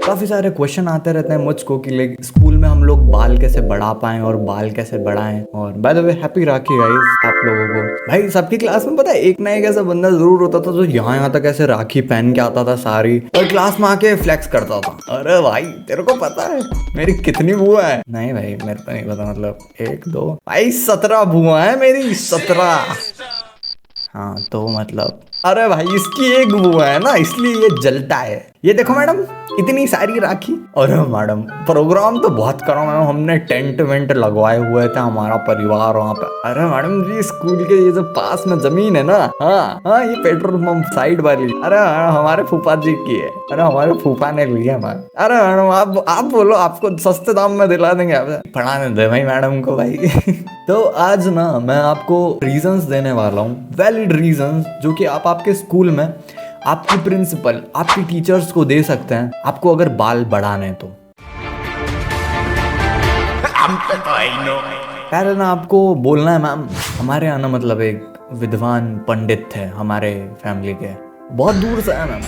काफ़ी सारे क्वेश्चन आते रहते हैं मुझको कि लाइक स्कूल में हम लोग बाल कैसे बढ़ा पाएं और बाल कैसे बढ़ाएं। और by the way happy rakhi guys आप लोगों को। भाई सबकी क्लास में पता है एक ना एक ऐसा बंदा जरूर होता था जो यहाँ तक ऐसे राखी पहन के आता था सारी, और क्लास में आके फ्लेक्स करता था। अरे भाई तेरे को पता है मेरी कितनी बुआ है? नहीं भाई मेरे को नहीं पता, मतलब 1 2 भाई 17 बुआ है मेरी, 17। हाँ तो मतलब अरे भाई इसकी एक बुआ है ना इसलिए ये जलता है। ये देखो मैडम इतनी सारी राखी। अरे मैडम प्रोग्राम तो बहुत करो मैडम, हमने टेंट वेंट लगवाए हुए थे, हमारा परिवार वहाँ पे। अरे मैडम जी स्कूल के ये जो पास में जमीन है ना, हाँ हाँ ये पेट्रोल पंप साइड वाली, अरे हमारे फूफा जी की है। अरे हमारे फूफा ने लिया मैम। अरे मैडम आप बोलो आपको सस्ते दाम में दिला देंगे। आप पढ़ाने दे भाई मैडम को भाई। तो आज ना मैं आपको रीजंस देने वाला हूँ, वैलिड रीजंस जो कि आप आपके स्कूल में आपकी प्रिंसिपल आपकी टीचर्स को दे सकते हैं आपको अगर बाल बढ़ाने तो। पहले ना आपको बोलना है मैम हमारे यहाँ ना मतलब एक विद्वान पंडित थे हमारे फैमिली के, बहुत दूर से आए मैम,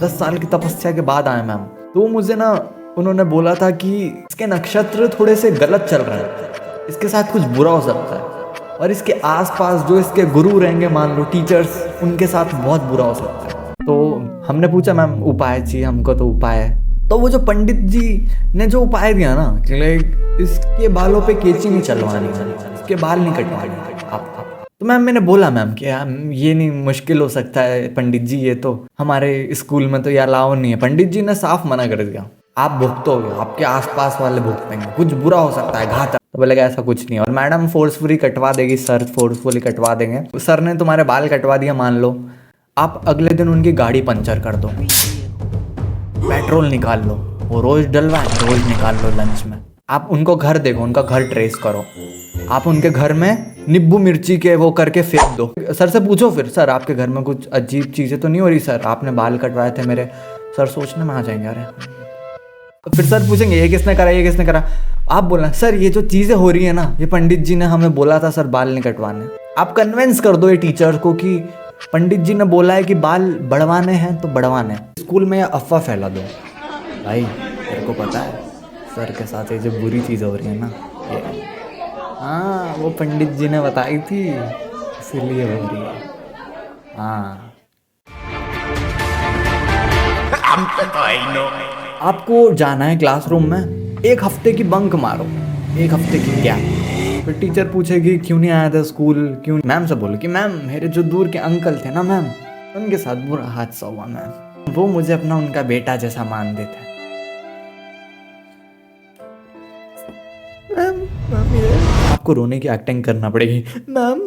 10 साल की तपस्या के बाद आए मैम। तो मुझे ना उन्होंने बोला था कि इसके नक्षत्र थोड़े से गलत चल रहे हैं, इसके साथ कुछ बुरा हो सकता है, और इसके आसपास जो इसके गुरु रहेंगे मान लो टीचर्स, उनके साथ बहुत बुरा हो सकता है। तो हमने पूछा मैम उपाय चाहिए हमको, तो उपाय है। तो वो जो पंडित जी ने जो उपाय दिया ना कि लाइक इसके बालों पे कैंची नहीं चलवानी, इसके बाल नहीं कटवाने आप। तो मैम मैंने बोला मैम कि ये नहीं मुश्किल हो सकता है पंडित जी, ये तो हमारे स्कूल में तो ये अलाउ नहीं है। पंडित जी ने साफ मना कर दिया, आप भुगतोगे, आपके आसपास वाले भुगतेंगे, कुछ बुरा हो सकता है घातक। तो बोलेगा ऐसा कुछ नहीं, और मैडम फोर्सफुली कटवा देगी, सर फोर्सफुली कटवा देंगे। सर ने तुम्हारे बाल कटवा दिया मान लो, आप अगले दिन उनकी गाड़ी पंचर कर दो, पेट्रोल निकाल लो, वो रोज डलवाए रोज निकाल लो लंच में। आप उनको घर देखो, उनका घर ट्रेस करो, आप उनके घर में नींबू मिर्ची के वो करके फेंक दो। सर से पूछो फिर सर आपके घर में कुछ अजीब चीज़ें तो नहीं हो रही सर, आपने बाल कटवाए थे मेरे। सर सोचने में आ जाएंगे अरे। फिर सर पूछेंगे ये किसने करा, ये किसने करा। आप बोलना सर ये जो चीज़ें हो रही है ना ये पंडित जी ने हमें बोला था सर बाल नहीं कटवाने। आप कन्विंस कर दो ये टीचर को कि पंडित जी ने बोला है कि बाल बढ़वाने हैं तो बढ़वाने हैं। स्कूल में अफवाह फैला दो भाई, तेरे को पता है सर के साथ ये जो बुरी चीज़ हो रही है ना ये, हाँ वो पंडित जी ने बताई थी इसीलिए हो रही है। हाँ आपको जाना है क्लासरूम में, 1 हफ्ते की बंक मारो, 1 हफ्ते की गैप। फिर टीचर पूछेगी क्यों नहीं आया था स्कूल, क्यों। मैम से बोलो कि मैम मेरे जो दूर के अंकल थे ना मैम, उनके साथ बुरा हादसा हुआ मैम, वो मुझे अपना उनका बेटा जैसा मानते थे मैम। आपको रोने की एक्टिंग करना पड़ेगी मैम।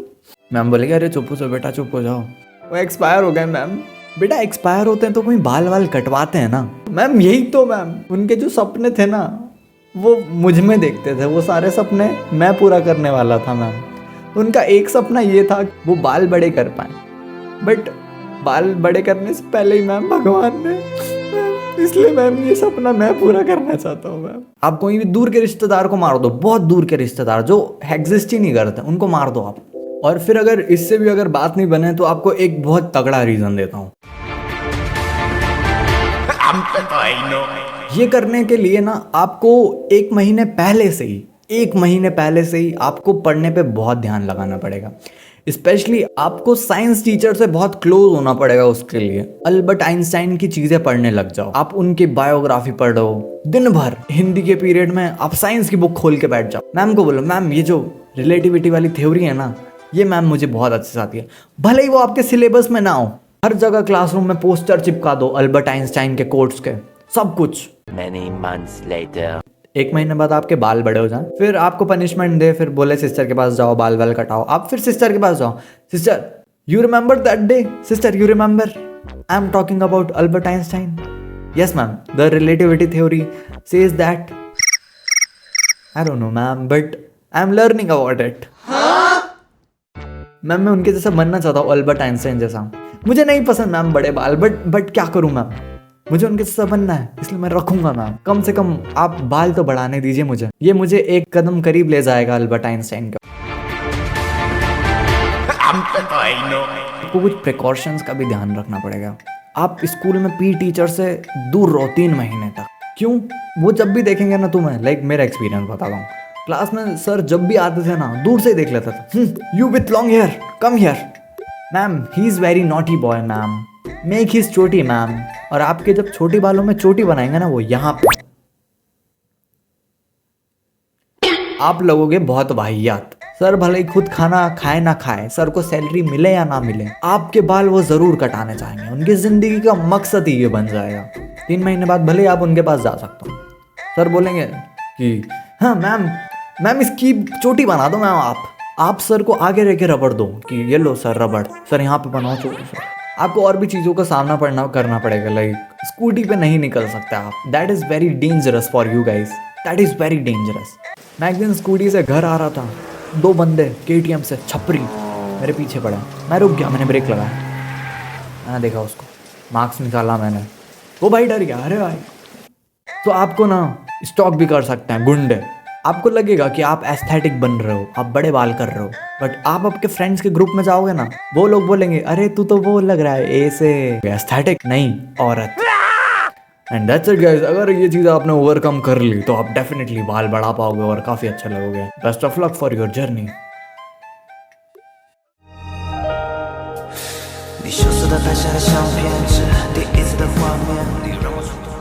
मैम बोलेगी अरे चुप हो बेटा, चुप हो जाओ, वो एक्सपायर हो गए मैम। बेटा एक्सपायर होते हैं तो कोई बाल वाल कटवाते हैं ना मैम, यही तो मैम उनके जो सपने थे ना वो मुझ में देखते थे, वो सारे सपने मैं पूरा करने वाला था मैम। उनका एक सपना ये था वो बाल बड़े कर पाए, बट बाल बड़े करने से पहले ही मैम भगवान ने, इसलिए मैम ये सपना मैं पूरा करना चाहता हूँ मैम। आप कोई भी दूर के रिश्तेदार को मार दो, बहुत दूर के रिश्तेदार जो एग्जिस्ट ही नहीं करते उनको मार दो आप। और फिर अगर इससे भी अगर बात नहीं बने तो आपको एक बहुत तगड़ा रीजन देता हूँ। ये करने के लिए ना आपको 1 महीने पहले से ही आपको पढ़ने पे बहुत ध्यान लगाना पड़ेगा। स्पेशली आपको साइंस टीचर से बहुत क्लोज होना पड़ेगा उसके लिए। अल्बर्ट आइंस्टाइन की चीजें पढ़ने लग जाओ, आप उनकी बायोग्राफी पढ़ो, दिन भर हिंदी के पीरियड में आप साइंस की बुक खोल के बैठ जाओ। मैम को बोलो मैम ये जो रिलेटिविटी वाली थ्योरी है ना ये मैम मुझे बहुत अच्छे से आती है, भले ही वो आपके सिलेबस में ना हो। हर जगह क्लासरूम में पोस्टर चिपका दो अल्बर्ट आइंस्टाइन के कोट्स के, सब कुछ। Many months later. 1 महीने बाद आपके बाल बड़े हो जाए, फिर आपको पनिशमेंट दे, फिर बोले सिस्टर के पास जाओ बाल वाल कटाओ। आप फिर सिस्टर के पास जाओ, sister you remember that day, sister you remember I am talking about Albert Einstein. Yes ma'am the relativity theory says that, I don't know ma'am but I am learning about it. Ma'am मैं उनके जैसा बनना चाहता हूँ, Albert Einstein जैसा। मुझे नहीं पसंद मैम बड़े बाल, बट क्या करूँ मैम, मुझे उनके जैसा बनना है इसलिए मैं रखूंगा मैम। कम से कम आप बाल तो बढ़ाने दीजिए मुझे, ये मुझे 1 कदम करीब ले जाएगा अल्बर्ट आइंस्टाइन का। आपको कुछ प्रिकॉशंस का भी ध्यान रखना पड़ेगा। आप स्कूल में पी टीचर से दूर रहो 3 महीने तक। क्यों? वो जब भी देखेंगे ना तुम्हें, लाइक मेरा एक्सपीरियंस बताता हूँ, क्लास में सर जब भी आते थे ना दूर से ही देख लेता था, you with long hair come here ma'am, he is very naughty boy ma'am, make his चोटी मैम। और आपके जब छोटी बालों में चोटी बनाएंगे ना वो यहाँ पे, आप लगोगे बहुत वाहियात। सर भले ही खुद खाना खाए ना खाए, सर को सैलरी मिले या ना मिले, आपके बाल वो जरूर कटाने चाहेंगे। उनकी जिंदगी का मकसद ही ये बन जाएगा। 3 महीने बाद भले ही आप उनके पास जा सकते हो, सर बोलेंगे कि हाँ मैम इसकी चोटी बना दो मैम। आप सर को आगे रह के रबड़ दो कि ये लो सर रबड़, सर यहाँ पे बनाओ चोटी सर। आपको और भी चीज़ों का सामना करना पड़ेगा, लाइक स्कूटी पे नहीं निकल सकते आप। That is very dangerous for you guys, that is very dangerous. मैं एक दिन स्कूटी से घर आ रहा था, 2 बंदे KTM से छपरी मेरे पीछे पड़े। मैं रुक गया, मैंने ब्रेक लगाया, मैंने देखा उसको, मार्क्स निकाला मैंने, वो भाई डर गया। अरे भाई, तो आपको ना स्टॉक भी कर सकते हैं गुंडे। आपको लगेगा कि आप एस्थेटिक बन रहे हो, आप बड़े बाल कर रहे हो, बट आप आपके फ्रेंड्स के ग्रुप में जाओगे ना, वो लोग बोलेंगे अरे तू तो वो लग रहा है ऐसे एस्थेटिक नहीं औरत। And that's it guys. अगर ये चीज़ आपने ओवरकम कर ली तो आप डेफिनेटली बाल बढ़ा पाओगे और काफ़ी अच्छा लगोगे। Best of luck for your journey. 你羞涩的拍下的相片，是第一次的画面，你让我触动。